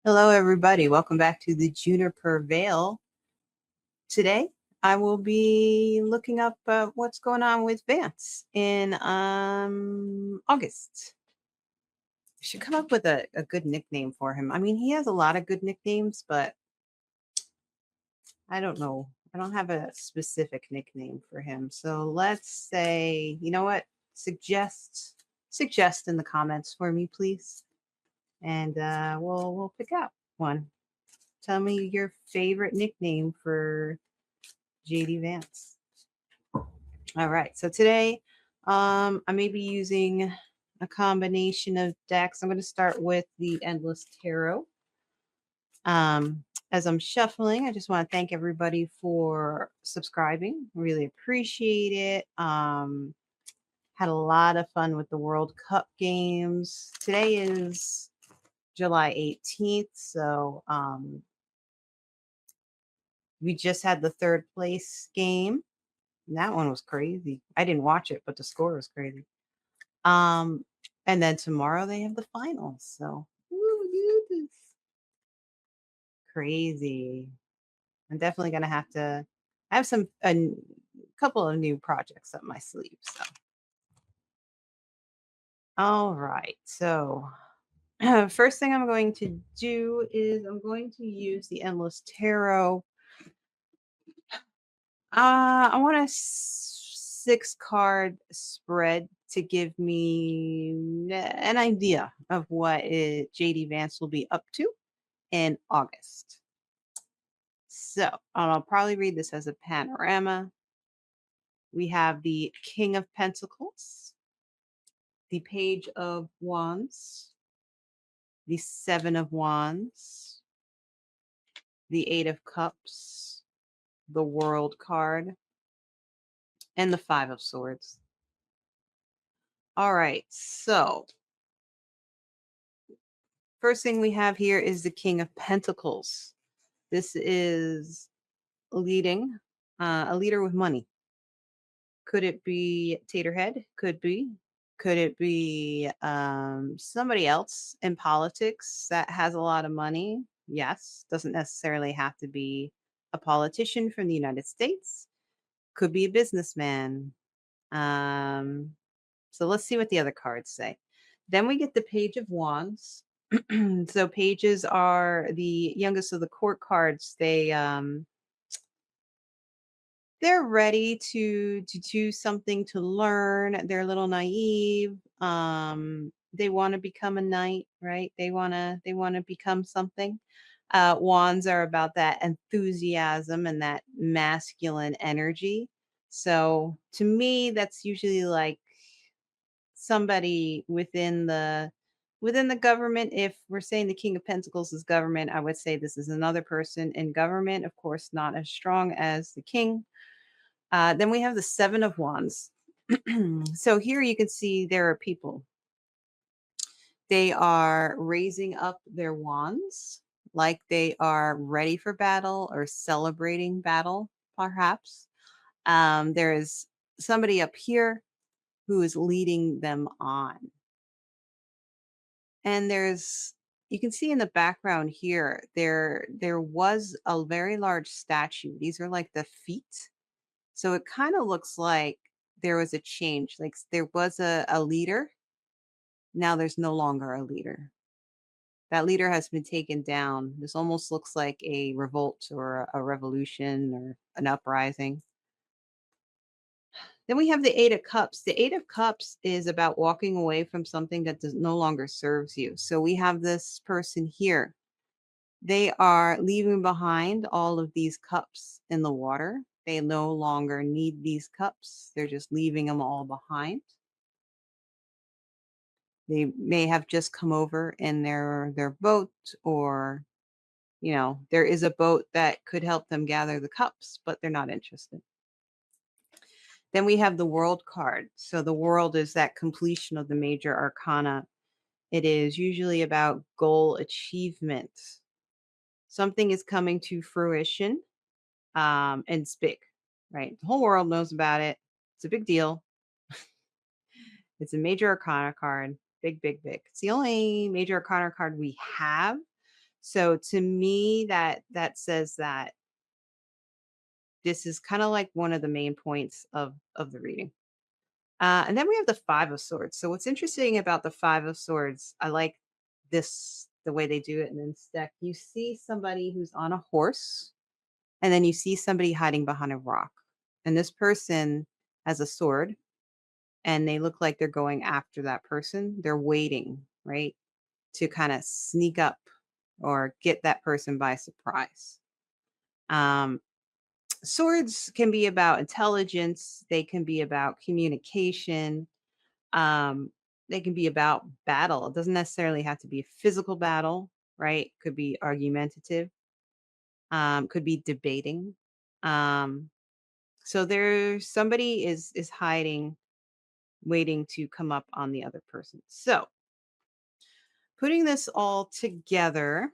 Hello, everybody. Welcome back to the Juniper Vale. Today, I will be looking up what's going on with Vance in August. I should come up with a good nickname for him. I mean, he has a lot of good nicknames, but I don't know. I don't have a specific nickname for him. So let's say, you know what? Suggest in the comments for me, please, and we'll pick out one. Tell me your favorite nickname for JD Vance. All right. So today, I may be using a combination of decks. I'm going to start with the Endless Tarot. As I'm shuffling, I just want to thank everybody for subscribing. Really appreciate it. Had a lot of fun with the World Cup games. Today is July 18th. So we just had the third place game. That one was crazy. I didn't watch it, but the score was crazy. Um, and then tomorrow they have the finals. So this crazy. I'm definitely gonna have to. I have a couple of new projects up my sleeve. So all right. So first thing I'm going to do is I'm going to use the Endless Tarot. I want a 6-card spread to give me an idea of what JD Vance will be up to in August. So I'll probably read this as a panorama. We have the King of Pentacles, the Page of Wands, the Seven of Wands, the Eight of Cups, the World card, and the Five of Swords. All right, so first thing we have here is the King of Pentacles. This is leading, a leader with money. Could it be Taterhead? Could be. Could it be somebody else in politics that has a lot of money? Yes. Doesn't necessarily have to be a politician from the United States. Could be a businessman. So let's see what the other cards say. Then we get the Page of Wands. So pages are the youngest of the court cards. They're ready to do something, to learn. They're a little naive. They want to become a knight, right? They want to become something. Wands are about that enthusiasm and that masculine energy. So to me, that's usually like somebody within the government. If we're saying the King of Pentacles is government, I would say this is another person in government, of course not as strong as the king. Then we have the Seven of Wands. So here you can see there are people. They are raising up their wands like they are ready for battle or celebrating battle, perhaps. There is somebody up here who is leading them on. And you can see in the background here, there was a very large statue. These are like the feet. So it kind of looks like there was a change. Like there was a leader. Now there's no longer a leader. That leader has been taken down. This almost looks like a revolt or a revolution or an uprising. Then we have the Eight of Cups. The Eight of Cups is about walking away from something that no longer serves you. So we have this person here. They are leaving behind all of these cups in the water. They no longer need these cups. They're just leaving them all behind. They may have just come over in their boat, or there is a boat that could help them gather the cups, but they're not interested. Then we have the World card. So the World is that completion of the major arcana. It is usually about goal achievement. Something is coming to fruition, and it's big, right? The whole world knows about it. It's a big deal. It's a major arcana card. Big, big, big. It's the only major arcana card we have. So to me, that says that this is kind of like one of the main points of the reading. And then we have the Five of Swords. So what's interesting about the Five of Swords, I like this the way they do it in this deck. You see somebody who's on a horse, and then you see somebody hiding behind a rock. And this person has a sword, and they look like they're going after that person. They're waiting, right, to kind of sneak up or get that person by surprise. Um, Swords can be about intelligence, they can be about communication, um, they can be about battle. It doesn't necessarily have to be a physical battle, right? Could be argumentative, could be debating. Um, so there's somebody is hiding, waiting to come up on the other person. So putting this all together,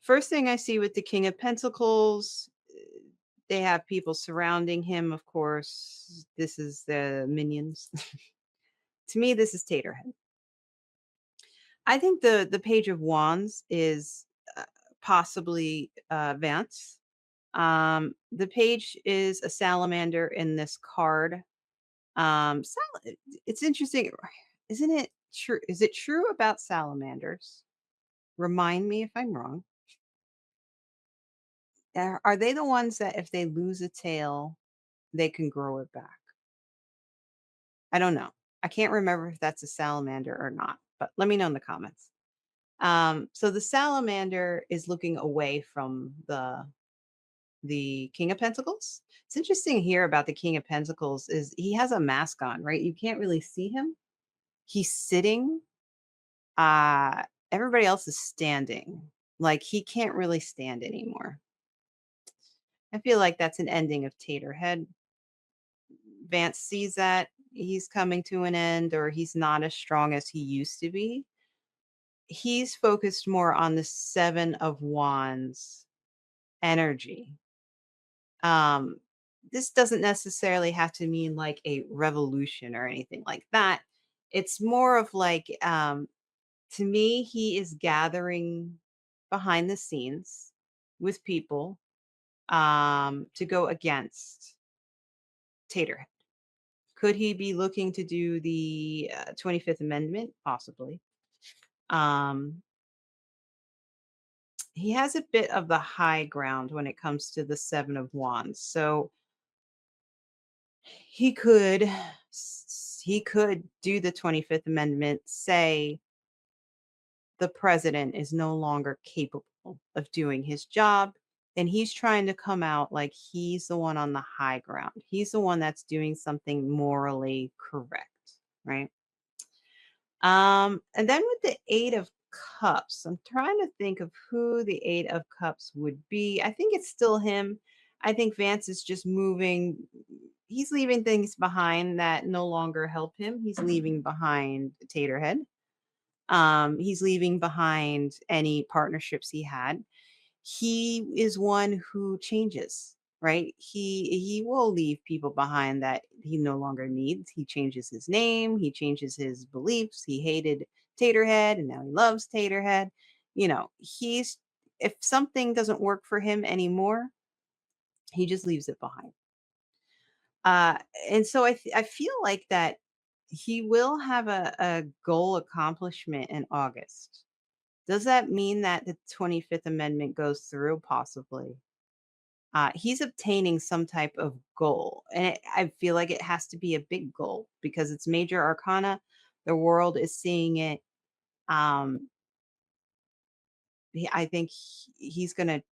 first thing I see with the King of Pentacles, they have people surrounding him, of course. This is the minions. To me, this is Taterhead. I think the Page of Wands is possibly Vance. The page is a salamander in this card. It's interesting, isn't it true? Is it true about salamanders? Remind me if I'm wrong. Are they the ones that if they lose a tail, they can grow it back? I don't know. I can't remember if that's a salamander or not, but let me know in the comments. So the salamander is looking away from the King of Pentacles. It's interesting here about the King of Pentacles is he has a mask on, right? You can't really see him. He's sitting. Uh Everybody else is standing. Like he can't really stand anymore. I feel like that's an ending of Taterhead. Vance sees that he's coming to an end or he's not as strong as he used to be. He's focused more on the 7 of Wands energy. Um, this doesn't necessarily have to mean like a revolution or anything like that. It's more of like, to me, he is gathering behind the scenes with people to go against Taterhead. Could he be looking to do the 25th Amendment? Possibly. Um, he has a bit of the high ground when it comes to the 7 of Wands. So he could do the 25th Amendment, say the president is no longer capable of doing his job, and he's trying to come out like he's the one on the high ground. He's the one that's doing something morally correct, right? And then with the 8 of Cups, I'm trying to think of who the 8 of Cups would be. I think it's still him. I think Vance is just moving. He's leaving things behind that no longer help him. He's leaving behind Taterhead. He's leaving behind any partnerships he had. He is one who changes, right? He will leave people behind that he no longer needs. He changes his name, he changes his beliefs. He hated Taterhead and now he loves Taterhead. He's if something doesn't work for him anymore, he just leaves it behind. Uh and so I feel like that he will have a goal accomplishment in August. Does that mean that the 25th Amendment goes through? Possibly. He's obtaining some type of goal. And I feel like it has to be a big goal because it's major arcana. The world is seeing it. Um, I think he's going to,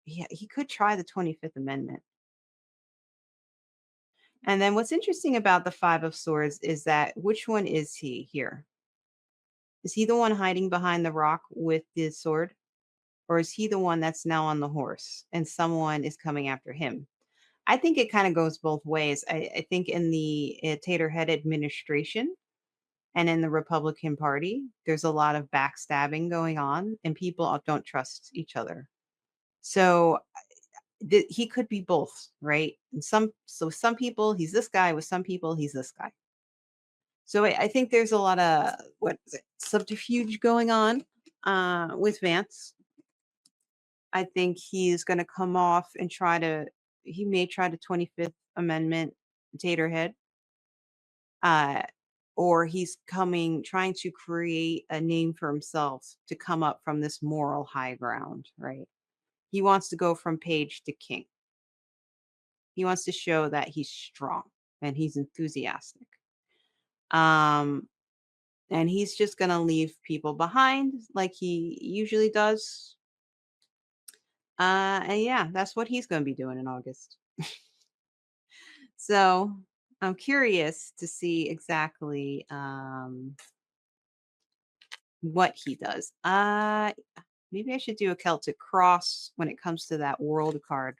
he could try the 25th Amendment. And then what's interesting about the Five of Swords is that which one is he here? Is he the one hiding behind the rock with the sword? Or is he the one that's now on the horse and someone is coming after him? I think it kind of goes both ways. I think in the Taterhead administration and in the Republican Party, there's a lot of backstabbing going on, and people don't trust each other. So he could be both, right? And some people he's this guy. With some people he's this guy. So I think there's a lot of what is it, subterfuge going on with Vance. I think he's going to come off and try to. He may try to 25th Amendment Taterhead, uh, or he's trying to create a name for himself to come up from this moral high ground. Right? He wants to go from page to king. He wants to show that he's strong and he's enthusiastic. Um, and he's just gonna leave people behind like he usually does. And yeah, that's what he's gonna be doing in August. So I'm curious to see exactly what he does. Maybe I should do a Celtic cross when it comes to that world card.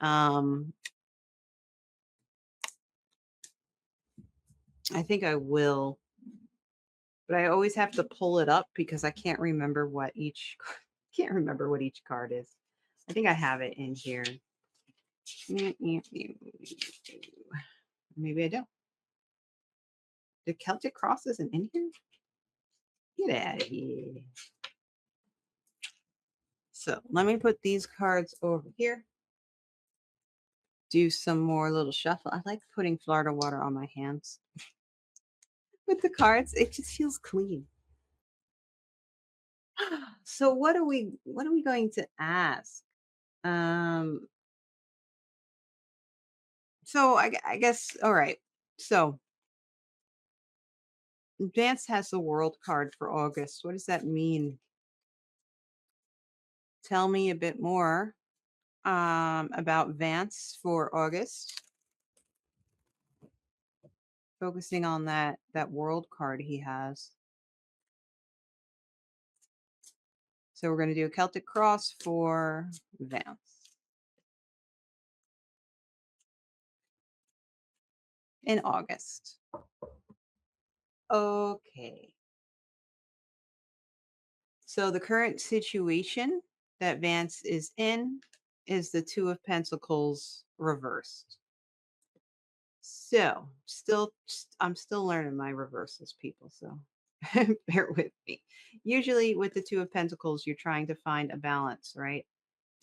Um, I think I will, but I always have to pull it up because I can't remember what each can't remember what each card is. I think I have it in here. Maybe I don't. The Celtic cross isn't in here? Get out of here. So let me put these cards over here. Do some more little shuffle. I like putting Florida water on my hands with the cards. It just feels clean. So what are we going to ask? Um so I guess all right. So Vance has the world card for August. What does that mean? Tell me a bit more about Vance for August, focusing on that world card he has. So we're going to do a Celtic cross for Vance in August. Okay. So the current situation that Vance is in is the Two of Pentacles reversed. So, I'm still learning my reversals, people. So, bear with me. Usually, with the Two of Pentacles, you're trying to find a balance, right?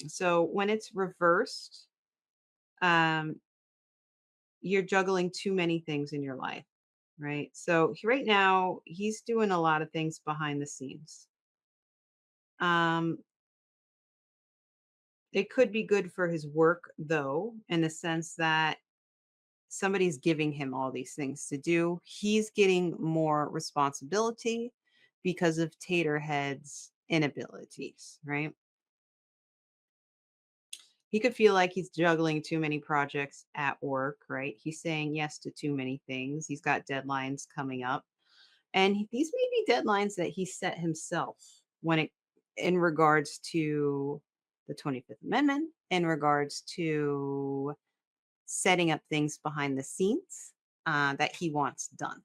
So, when it's reversed, um, you're juggling too many things in your life, right? So, right now, he's doing a lot of things behind the scenes. Um, it could be good for his work, though, in the sense that somebody's giving him all these things to do. He's getting more responsibility because of Taterhead's inabilities, right? He could feel like he's juggling too many projects at work, right? He's saying yes to too many things. He's got deadlines coming up. And these may be deadlines that he set himself when it in regards to the 25th Amendment, in regards to setting up things behind the scenes that he wants done.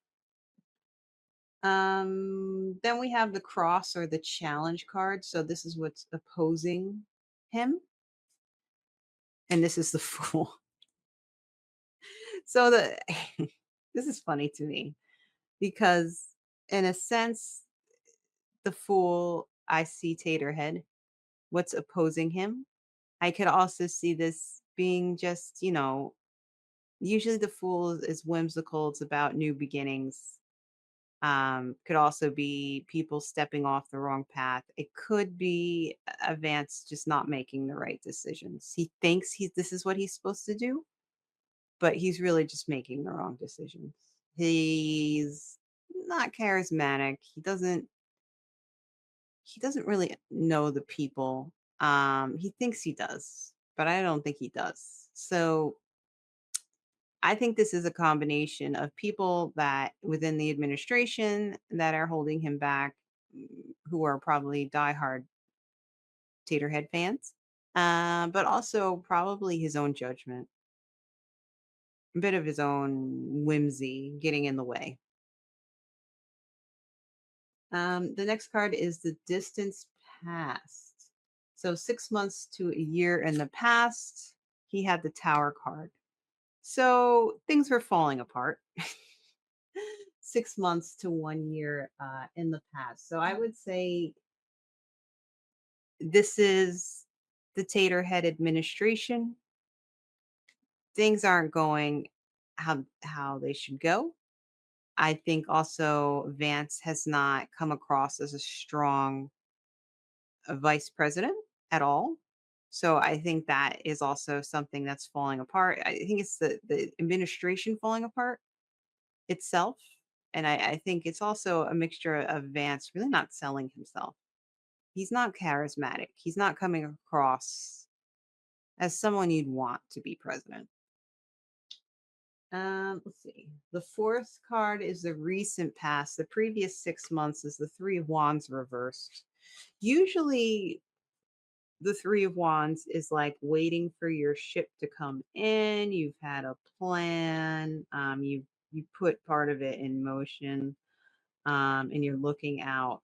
Then we have the cross or the challenge card. So this is what's opposing him, and this is the fool. So the this is funny to me because in a sense, the fool I see Taterhead, what's opposing him. I could also see this being just, usually the fool is whimsical. It's about new beginnings. Could also be people stepping off the wrong path. It could be a Vance just not making the right decisions. He thinks this is what he's supposed to do, but he's really just making the wrong decisions. He's not charismatic. He doesn't really know the people. He thinks he does, but I don't think he does. So I think this is a combination of people that within the administration that are holding him back, who are probably diehard Taterhead fans, but also probably his own judgment, a bit of his own whimsy getting in the way. The next card is the distance past. So 6 months to a year in the past, he had the Tower card. So things were falling apart. 6 months to 1 year in the past. So I would say this is the Taterhead administration. Things aren't going how they should go. I think also Vance has not come across as a strong vice president at all. So I think that is also something that's falling apart. I think it's the administration falling apart itself. And I think it's also a mixture of Vance really not selling himself. He's not charismatic. He's not coming across as someone you'd want to be president. Let's see. The fourth card is the recent past. The previous 6 months is the Three of Wands reversed. Usually, the Three of Wands is like waiting for your ship to come in. You've had a plan. You put part of it in motion, and you're looking out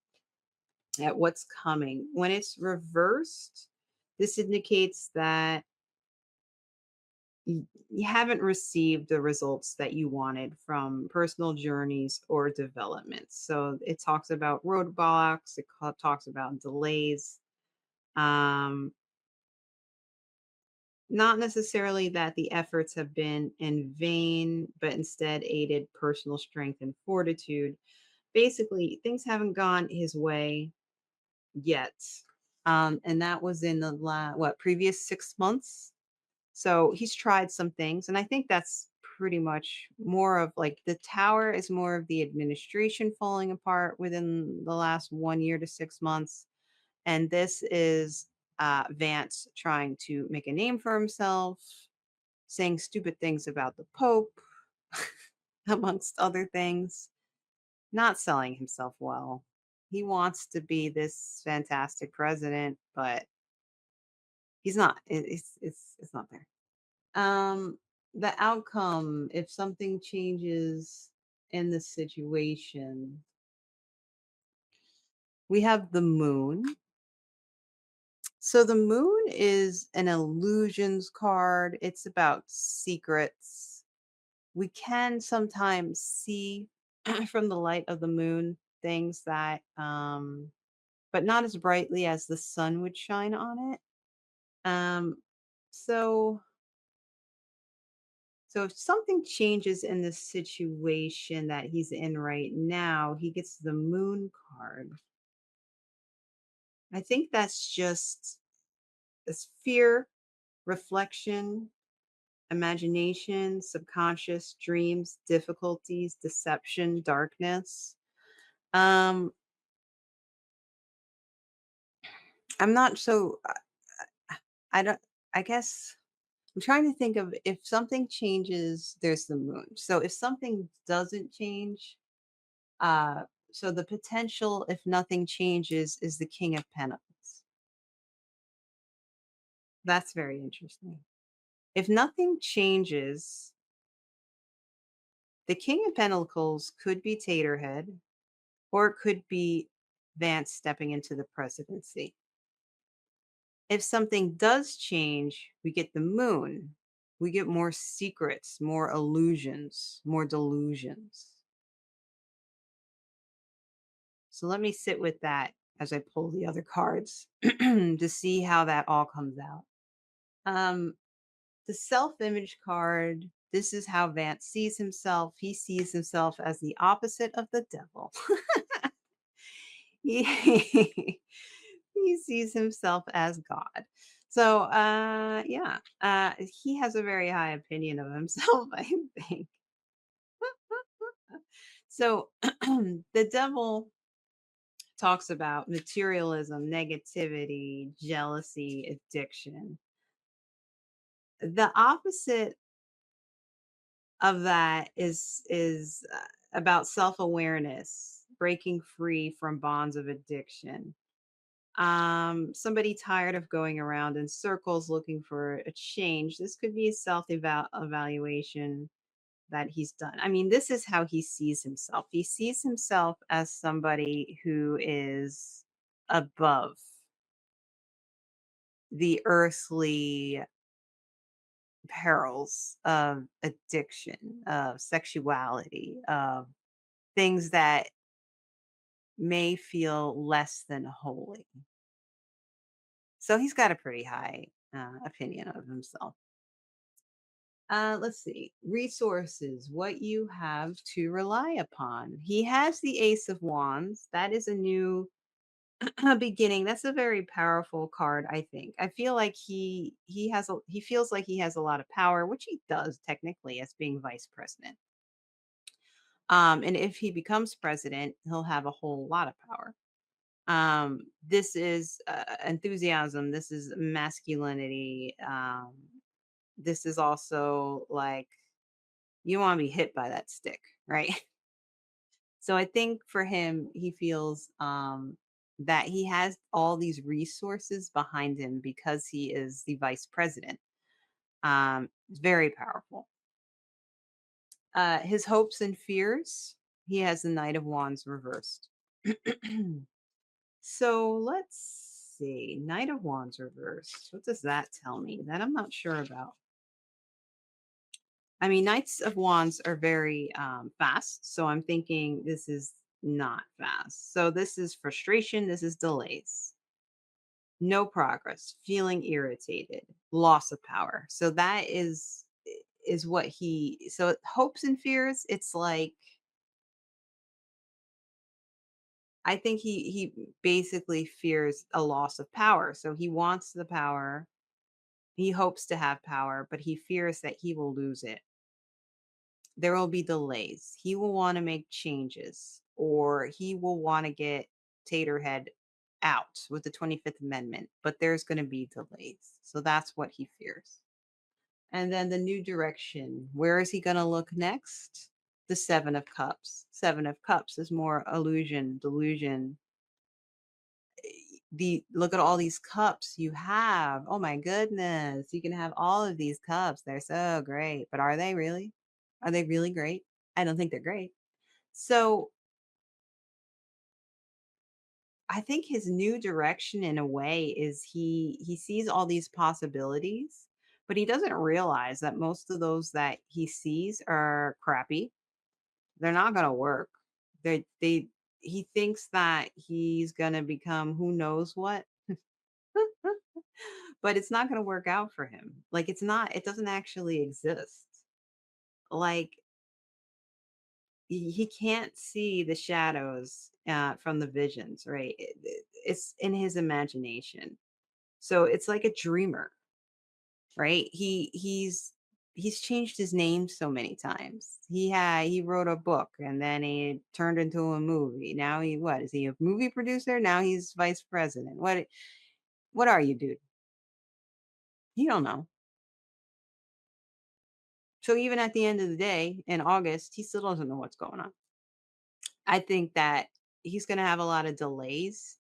at what's coming. When it's reversed, this indicates that you haven't received the results that you wanted from personal journeys or developments. So it talks about roadblocks, talks about delays. Um, Not necessarily that the efforts have been in vain, but instead aided personal strength and fortitude. Basically, things haven't gone his way yet. And that was in the previous 6 months. So he's tried some things, and I think that's pretty much more of like the tower is more of the administration falling apart within the last 1 year to 6 months. And this is Vance trying to make a name for himself, saying stupid things about the Pope, amongst other things, not selling himself well. He wants to be this fantastic president, but he's not. It's not there. Um, the outcome, if something changes in the situation, we have the moon. So the moon is an illusions card. It's about secrets. We can sometimes see from the light of the moon things that but not as brightly as the sun would shine on it. Um so So if something changes in the situation that he's in right now, he gets the moon card. I think that's just this fear, reflection, imagination, subconscious dreams, difficulties, deception, darkness. Um, I'm not so I don't I guess I'm trying to think of if something changes, there's the moon. So if something doesn't change, Uh, so the potential, if nothing changes, is the King of Pentacles. That's very interesting. If nothing changes, the King of Pentacles could be Taterhead, or it could be Vance stepping into the presidency. If something does change, we get the moon. We get more secrets, more illusions, more delusions. So let me sit with that as I pull the other cards to see how that all comes out. Um, the self-image card, this is how Vance sees himself. He sees himself as the opposite of the devil. he, he sees himself as God. So, yeah, he has a very high opinion of himself, I think. So, the devil talks about materialism, negativity, jealousy, addiction. The opposite of that is about self-awareness, breaking free from bonds of addiction. Somebody tired of going around in circles looking for a change. This could be a self-evaluation that he's done. I mean, this is how he sees himself. He sees himself as somebody who is above the earthly perils of addiction, of sexuality, of things that may feel less than holy. So he's got a pretty high opinion of himself. Let's see. Resources, what you have to rely upon. He has the Ace of Wands. That is a new beginning. That's a very powerful card, I think. I feel like he feels like he has a lot of power, which he does technically as being vice president. And if he becomes president, he'll have a whole lot of power. This is enthusiasm. This is masculinity. This is also like you want to be hit by that stick, right? So I think for him, he feels that he has all these resources behind him because he is the vice president. It's very powerful. His hopes and fears. He has the Knight of Wands reversed. So let's see. Knight of Wands reversed. What does that tell me? That I'm not sure about. I mean, Knights of Wands are very fast. So I'm thinking this is not fast. So this is frustration. This is delays. No progress, feeling irritated, loss of power. So that is what he so hopes and fears, it's like I think he basically fears a loss of power. So he wants the power. He hopes to have power, but he fears that he will lose it. There will be delays. He will want to make changes or he will want to get Taterhead out with the 25th Amendment, but there's going to be delays. So that's what he fears. And then the new direction. Where is he going to look next? The 7 of Cups. 7 of Cups is more illusion, delusion. The look at all these cups you have. Oh my goodness. You can have all of these cups. They're so great. But are they really? Are they really great? I don't think they're great. So I think his new direction in a way is he sees all these possibilities, but he doesn't realize that most of those that he sees are crappy. They're not gonna work. They he thinks that he's gonna become who knows what, but it's not gonna work out for him. Like, it doesn't actually exist. Like, he can't see the shadows, from the visions, right? It's in his imagination. So, it's like a dreamer, right? He's changed his name so many times. He wrote a book and then he turned into a movie. Now he what? Is he a movie producer? Now he's vice president. What are you, dude? You don't know. So even at the end of the day in August, he still doesn't know what's going on. I think that he's going to have a lot of delays.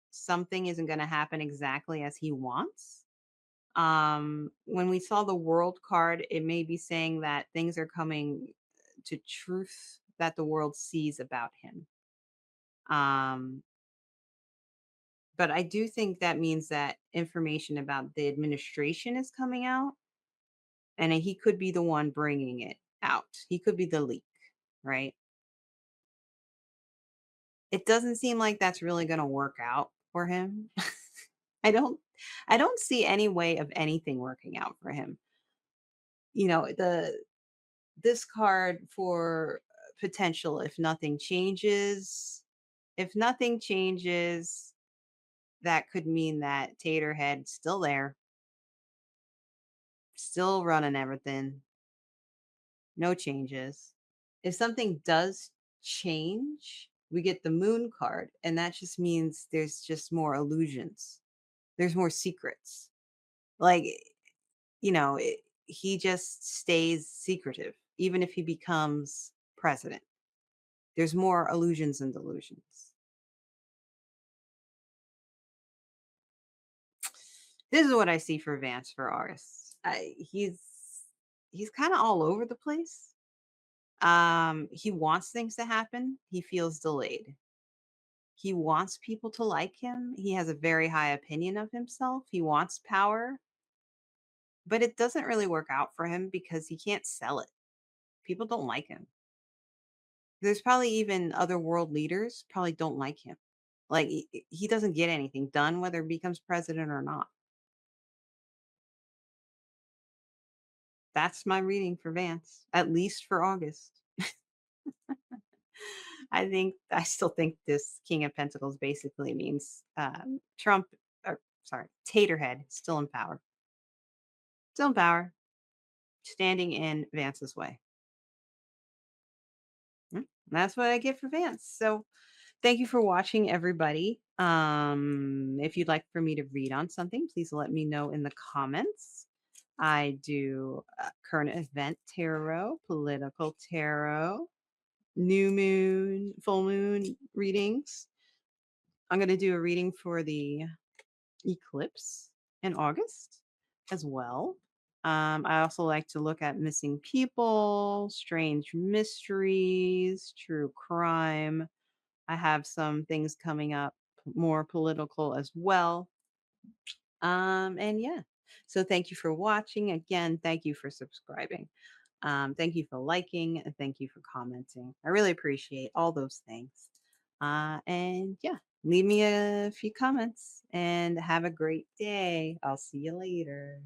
Something isn't going to happen exactly as he wants. When we saw the world card, it may be saying that things are coming to truth that the world sees about him. Um, but I do think that means that information about the administration is coming out, and he could be the one bringing it out. He could be the leak, right? It doesn't seem like that's really going to work out for him. I don't, I don't see any way of anything working out for him. You know, the this card for potential if nothing changes, that could mean that Taterhead's still there, still running everything, no changes. If something does change, we get the moon card, and that just means there's just more illusions. There's more secrets. Like, he just stays secretive, even if he becomes president. There's more illusions and delusions. This is what I see for Vance for August. He's kind of all over the place. He wants things to happen. He feels delayed. He wants people to like him. He has a very high opinion of himself. He wants power, but it doesn't really work out for him because he can't sell it. People don't like him. There's probably even other world leaders probably don't like him. Like, he doesn't get anything done whether he becomes president or not. That's my reading for Vance, at least for August. I still think this King of Pentacles basically means, Trump or sorry, Taterhead still in power. Still in power, standing in Vance's way. That's what I get for Vance. So thank you for watching, everybody. If you'd like for me to read on something, please let me know in the comments. I do current event tarot, political tarot, new moon, full moon readings. I'm going to do a reading for the eclipse in August as well. I also like to look at missing people, strange mysteries, true crime. I have some things coming up more political as well. And yeah. So thank you for watching. Again, thank you for subscribing. Thank you for liking and thank you for commenting. I really appreciate all those things. And yeah, leave me a few comments and have a great day. I'll see you later.